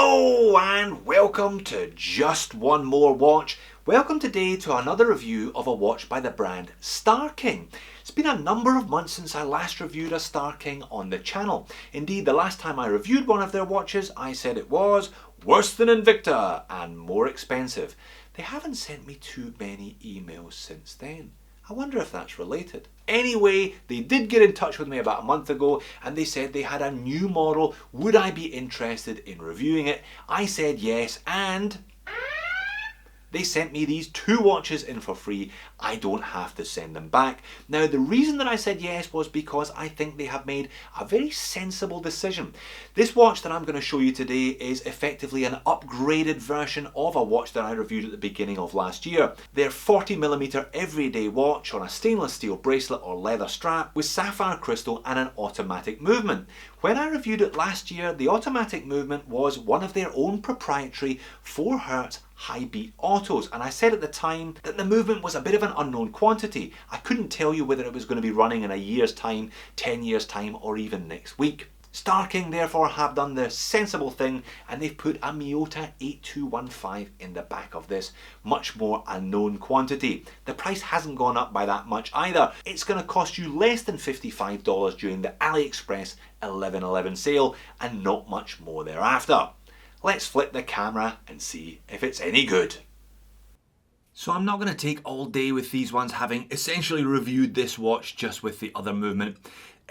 Hello and welcome to Just One More Watch. Welcome today to another review of a watch by the brand Star King. It's been a number of months since I last reviewed a Star King on the channel. Indeed, the last time I reviewed one of their watches, I said it was worse than Invicta and more expensive. They haven't sent me too many emails since then. I wonder if that's related. Anyway, they did get in touch with me about a month ago and they said they had a new model. Would I be interested in reviewing it? I said yes, and they sent me these two watches in for free. I don't have to send them back. Now, the reason that I said yes was because I think they have made a very sensible decision. This watch that I'm going to show you today is effectively an upgraded version of a watch that I reviewed at the beginning of last year. Their 40mm everyday watch on a stainless steel bracelet or leather strap with sapphire crystal and an automatic movement. When I reviewed it last year, the automatic movement was one of their own proprietary 4Hz high beat autos, and I said at the time that the movement was a bit of an unknown quantity. I couldn't tell you whether it was going to be running in a year's time, 10 years time, or even next week. Star King therefore have done the sensible thing and they've put a Miyota 8215 in the back of this, much more unknown quantity. The price hasn't gone up by that much either. It's going to cost you less than $55 during the AliExpress 11/11 sale and not much more thereafter. Let's flip the camera and see if it's any good. So I'm not going to take all day with these ones, having essentially reviewed this watch just with the other movement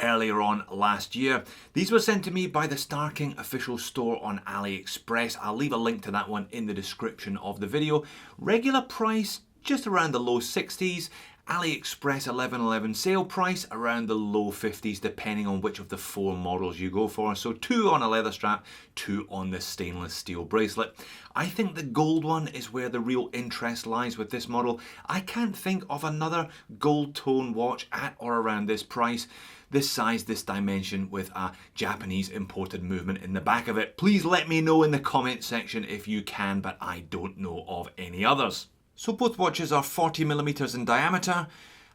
earlier on last year. These were sent to me by the Star King official store on AliExpress. I'll leave a link to that one in the description of the video. Regular price just around the low 60s. AliExpress 11/11 sale price around the low 50s depending on which of the four models you go for. So 2 on a leather strap, 2 on the stainless steel bracelet. I think the gold one is where the real interest lies with this model. I can't think of another gold tone watch at or around this price, this size, this dimension, with a Japanese imported movement in the back of it. Please let me know in the comment section if you can, but I don't know of any others. So both watches are 40mm in diameter,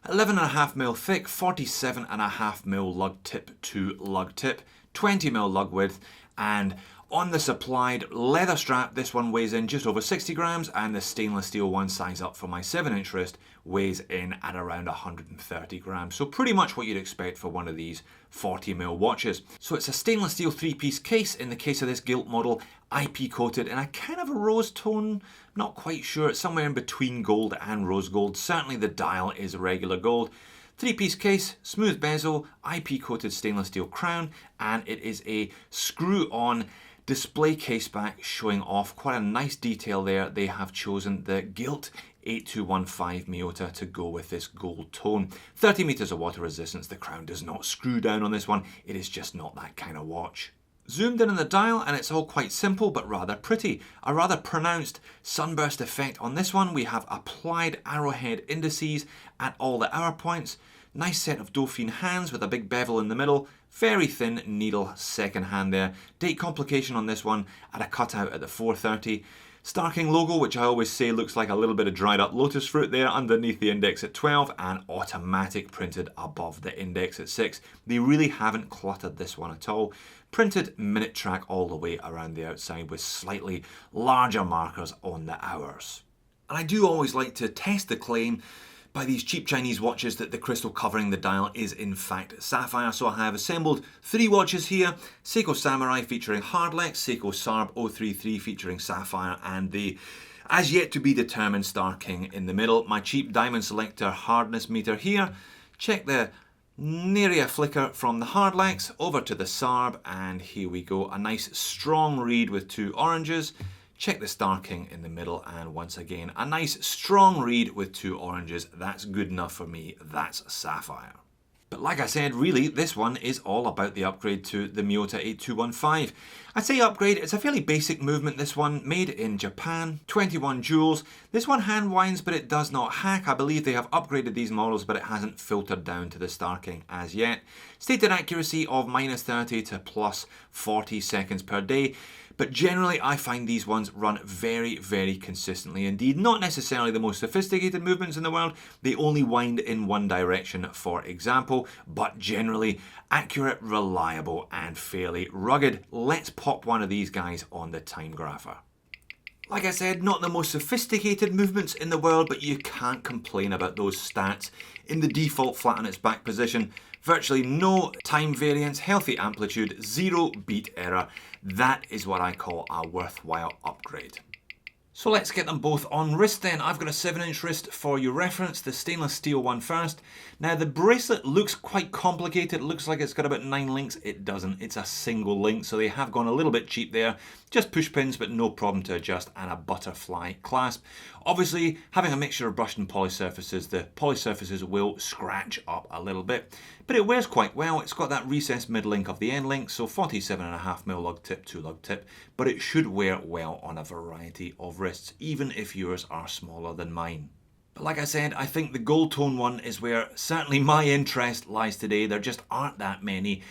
11.5mm thick, 47.5mm lug tip to lug tip, 20mm lug width, and on the supplied leather strap, this one weighs in just over 60 grams, and the stainless steel one, size up for my 7-inch wrist, weighs in at around 130 grams. So pretty much what you'd expect for one of these 40mm watches. So it's a stainless steel 3-piece case. In the case of this gilt model, IP coated in a kind of a rose tone, not quite sure, it's somewhere in between gold and rose gold. Certainly the dial is regular gold. 3-piece case, smooth bezel, IP coated stainless steel crown, and it is a screw on display case back showing off quite a nice detail there. They have chosen the gilt 8215 Miyota to go with this gold tone. 30 meters of water resistance. The crown does not screw down on this one. It is just not that kind of watch. Zoomed in on the dial and it's all quite simple but rather pretty. A rather pronounced sunburst effect on this one. We have applied arrowhead indices at all the hour points. Nice set of Dauphin hands with a big bevel in the middle. Very thin needle second hand there. Date complication on this one at a cutout at the 430. Star King logo, which I always say looks like a little bit of dried up lotus fruit there underneath the index at 12, and automatic printed above the index at 6. They really haven't cluttered this one at all. Printed minute track all the way around the outside with slightly larger markers on the hours. And I do always like to test the claim by these cheap Chinese watches that the crystal covering the dial is in fact sapphire. So I have assembled 3 watches here: Seiko Samurai featuring Hardlex, Seiko Sarb 033 featuring sapphire, and the as yet to be determined Star King in the middle. My cheap diamond selector hardness meter here. Check the Neria flicker from the Hardlex over to the Sarb, and here we go, a nice strong read with 2 oranges. Check the Star King in the middle, and once again a nice strong read with 2 oranges. That's good enough for me. That's sapphire. But like I said, really this one is all about the upgrade to the Miyota 8215. I say upgrade, it's a fairly basic movement, this one, made in Japan, 21 jewels. This one hand winds but it does not hack. I believe they have upgraded these models but it hasn't filtered down to the Star King as yet. Stated accuracy of -30 to +40 seconds per day. But generally I find these ones run very, very consistently indeed. Not necessarily the most sophisticated movements in the world, they only wind in one direction for example, but generally accurate, reliable and fairly rugged. Let's pop one of these guys on the time grapher. Like I said, not the most sophisticated movements in the world, but you can't complain about those stats. In the default flat on its back position, virtually no time variance, healthy amplitude, 0 beat error. That is what I call a worthwhile upgrade. So let's get them both on wrist then. I've got a 7-inch wrist for your reference, the stainless steel one first. Now the bracelet looks quite complicated. It looks like it's got about 9 links. It doesn't. It's a single link, so they have gone a little bit cheap there. Just push pins, but no problem to adjust, and a butterfly clasp. Obviously, having a mixture of brushed and poly surfaces, the poly surfaces will scratch up a little bit. But it wears quite well. It's got that recessed mid link of the end link, so 47.5mm lug tip, 2 lug tip, but it should wear well on a variety of wrists, even if yours are smaller than mine. But like I said, I think the gold tone one is where certainly my interest lies today. There just aren't that many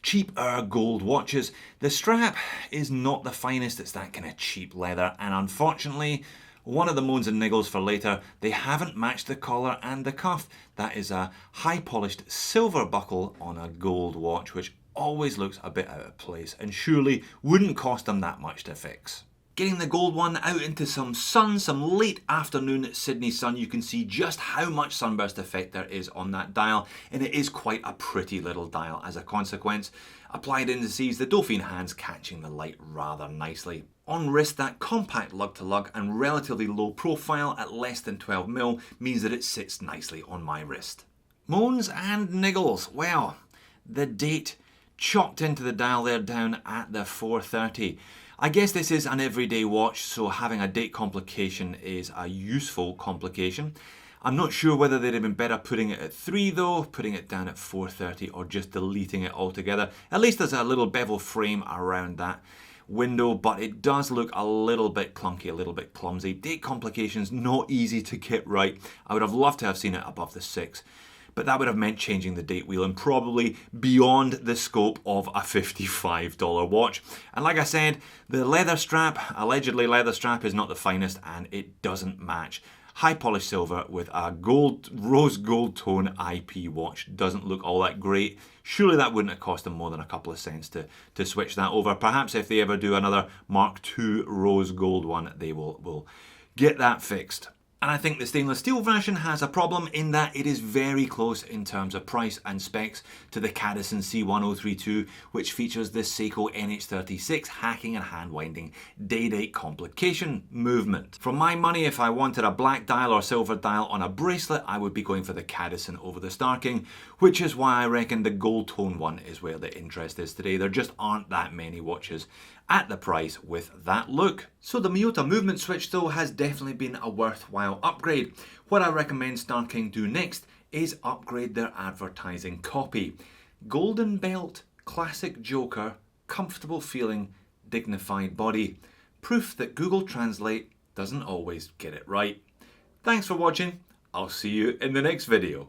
cheaper gold watches. The strap is not the finest, it's that kind of cheap leather, and unfortunately, one of the moans and niggles for later, they haven't matched the collar and the cuff. That is a high polished silver buckle on a gold watch, which always looks a bit out of place and surely wouldn't cost them that much to fix. Getting the gold one out into some sun, some late afternoon Sydney sun, you can see just how much sunburst effect there is on that dial, and it is quite a pretty little dial as a consequence. Applied indices, the Dauphin hands catching the light rather nicely. On wrist, that compact lug to lug and relatively low profile at less than 12mm means that it sits nicely on my wrist. Moans and niggles, well, the date chopped into the dial there down at the 4:30. I guess this is an everyday watch, so having a date complication is a useful complication. I'm not sure whether they'd have been better putting it at 3 though, putting it down at 4:30, or just deleting it altogether. At least there's a little bevel frame around that window, but it does look a little bit clunky, a little bit clumsy. Date complications not easy to get right. I would have loved to have seen it above the 6. But that would have meant changing the date wheel and probably beyond the scope of a $55 watch. And like I said, the leather strap, allegedly leather strap, is not the finest and it doesn't match. High polished silver with a gold, rose gold tone IP watch doesn't look all that great. Surely that wouldn't have cost them more than a couple of cents to switch that over. Perhaps if they ever do another Mark II rose gold one, they will get that fixed. And I think the stainless steel version has a problem in that it is very close in terms of price and specs to the Cadison C1032, which features the Seiko NH36 hacking and hand winding day-date complication movement. For my money, if I wanted a black dial or silver dial on a bracelet, I would be going for the Cadison over the Star King, which is why I reckon the gold tone one is where the interest is today. There just aren't that many watches at the price with that look. So the Miyota movement switch though has definitely been a worthwhile upgrade. What I recommend Star King do next is upgrade their advertising copy. Golden belt, classic joker, comfortable feeling, dignified body. Proof that Google Translate doesn't always get it right. Thanks for watching. I'll see you in the next video.